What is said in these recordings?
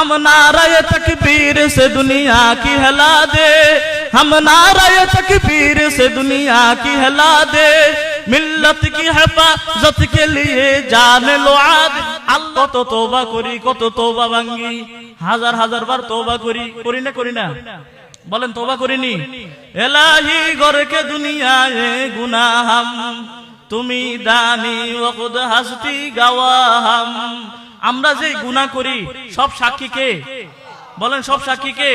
हम नाराए तकबीर से दुनिया की हिला दे, हम नाराए तकबीर से दुनिया की हिला दे, मिल्लत की हिफाजत के लिए जान लो आद। আল্লাহ তো তওবা করি, কত তওবা ভাঙ্গি, হাজার হাজার বার তওবা করি, করি না বলেন তওবা করিনি। এলাহি গরকে দুনিয়ায়ে গুনাহাম, তুমি দানি ওয়াকুদ হাসতি গাওয়াহাম। আমরা যে গুনাহ করি সব সাক্ষী কে? বলেন সব সাক্ষী কে?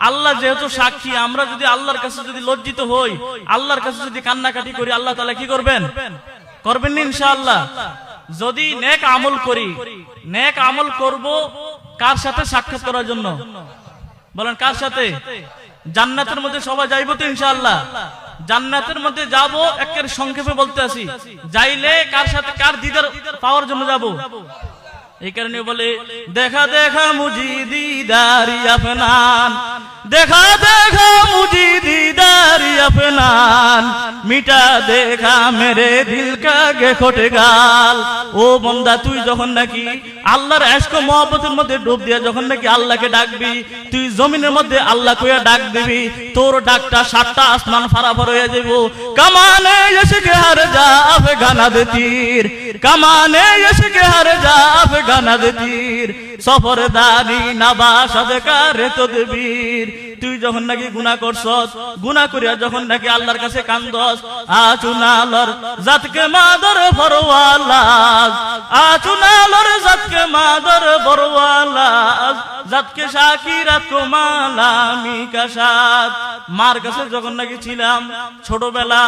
আল্লাহ যেহেতু সাক্ষী, আমরা যদি আল্লাহর কাছে যদি লজ্জিত হই, আল্লাহর কাছে যদি কান্নাকাটি করি, আল্লাহ তাআলা কি করবেন? করবেন ইনশাআল্লাহ। যদি নেক আমল করি, নেক আমল করব কার সাথে? সাক্ষাৎ করার জন্য। বলেন কার সাথে? জান্নাতের মধ্যে সবাই যাইবো তো ইনশাআল্লাহ। জান্নাতের মধ্যে যাব, একের সংক্ষেপে বলতে আসি, যাইলে কার সাথে, কার দিদার পাওয়ার জন্য যাব? এই কারণে বলে দেখা দেখা মুঝি দিদারি আফনান, দেখা দেখা মুঝি দিদারি আফনান, মিটা দেখা মেরে দিল কা গেখটে গাল। ও বান্দা, তুই যখন নাকি আল্লাহর ইশক মহব্বতের মধ্যে ডুব দিয়া যখন নাকি আল্লাহকে ডাকবি, তুই জমিনের মধ্যে আল্লাহ কইয়া ডাক দিবি, তোর ডাকটা 7টা আসমান ফারাফার হয়ে যাইব। কামানে ইশকে হার যা আফগানা দে তীর, কামানে ইশকে হার যা আফগানা দে তীর, সফরদারি নবাশদ করে তদবীর। তুই যখন নাকি গুনাহ করছস, গুনাহ করিয়া যখন নাকি আল্লাহর কাছে কান্দস, আচুনালর জাতকে মাদর ফরওয়ালাজ, আচুনালর জাতকে মাদর ফরওয়ালাজ, জাতকে শাকিরাত কুমালামি কাশাত। মার কাছে যখন নাকি ছিলাম ছোটবেলা,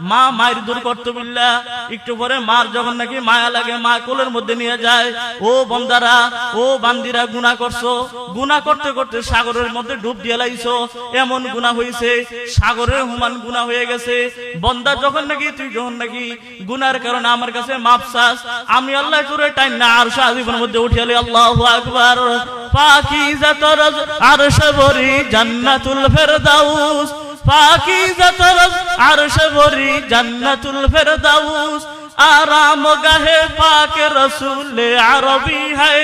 মা মায়ের দূর করতে বিল্লাহ, একটু পরে মার যখন নাকি মায়া লাগে, মা কোলের মধ্যে নিয়ে যায়। ও বন্দারা, ও বান্দিরা, গুনাহ করছো, গুনাহ করতে করতে সাগরের মধ্যে ডুব দিয়ে লাইছো, এমন গুনাহ হইছে, সাগরের সমান গুনাহ হয়ে গেছে। বন্দা যখন নাকি তুই যখন নাকি গুনার কারণে আমার কাছে মাফ চাস, আমি আল্লাহ তোরে টাইনা আরশ আজিমের মধ্যে উঠিয়ালি। আল্লাহু আকবার। পাকিজা তরজ আরশ ভরি জান্নাতুল ফেরদাউস, পাকিজা তরজ আরশ ভরি জান্নাতুল ফেরদাউস, आराम गाहे पाक रसूल अरबी है,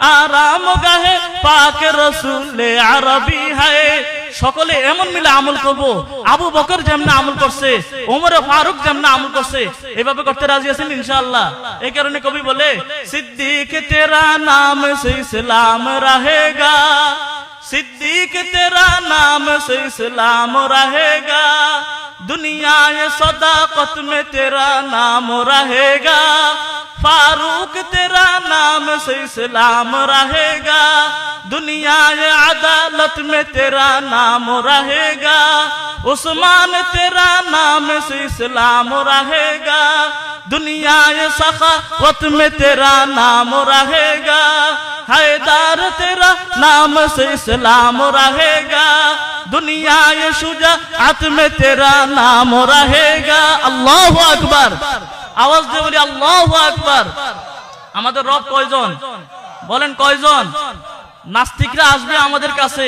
आराम गाहे पाक रसूल अरबी है। সকলে এমন মিলে আমল করব, আবু বকর যেমন আমল করছে, ওমর ফারুক যেমন আমল করছে, এভাবে করতে রাজি আছেন ইনশাআল্লাহ। এই কারণে কবি বলে সিদ্দিক তেরা নাম সে ইসলাম রহেগা, सिद्दीक तेरा नाम से इस्लाम रहेगा, दुनिया ये सदाकत में तेरा नाम रहेगा, फारूक तेरा नाम से इस्लाम रहेगा, दुनिया ये अदालत में तेरा नाम रहेगा, उस्मान तेरा नाम से इस्लाम रहेगा, दुनिया ये सखावत में तेरा नाम रहेगा, हैदर तेरा नाम से इस्लाम रहेगा, दुनिया ये शुजाअत में तेरा नाम रहेगा। अल्लाहु আকবার। आवाज দিয়ে বলি আল্লাহু আকবার। আমাদের রব কয়জন? বলেন কয়জন? নাস্তিকরা আসবে আমাদের কাছে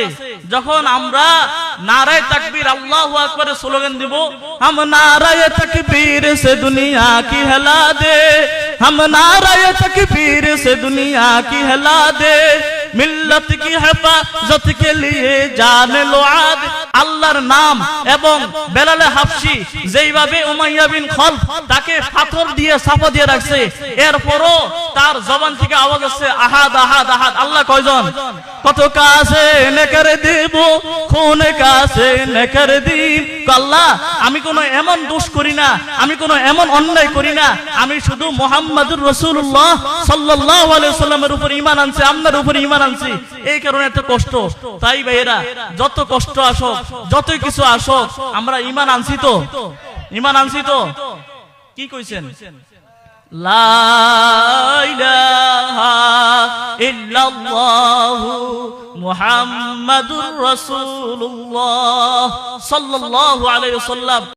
যখন আমরা নারায়ে তাকবীর আল্লাহু আকবারের স্লোগান দিব, हम नाराए तकबीर से दुनिया की हिला दे, हम नाराए तकबीर से दुनिया की हिला दे, मिल्लत की हिफाजत के लिए जान लो आद। আল্লাহর নাম এবং বেলালে হাবশি যেইভাবে উমাইয়া বিন খলফ তাকে পাথর দিয়ে চাপা দিয়ে রাখছে, এরপরও তার জবান থেকে আওয়াজ আসছে আহাদ আহাদ আহাদ। আল্লাহ কয়জন? কত কাছে নেকার দেব, খুন কাছে নেকার দিব। আল্লাহ, আমি কোনো এমন দোষ করি না, আমি কোনো এমন অন্যায় করি না, আমি শুধু মুহাম্মাদুর রাসূলুল্লাহ সাল্লাল্লাহু আলাইহি ওয়াসাল্লামের উপর ঈমান আনছি, আপনার উপর ঈমান আনছি, এই কারণে এত কষ্ট। তাই ভাইয়েরা, যত কষ্ট আসুক, যতই কিছু আসুক, আমরা ঈমান আনছি তো, ঈমান আনছি তো। কি কইছেন? লা ইলাহা ইল্লাল্লাহু মুহাম্মাদুর রাসূলুল্লাহ সাল্লাল্লাহু আলাইহি ওয়াসাল্লাম।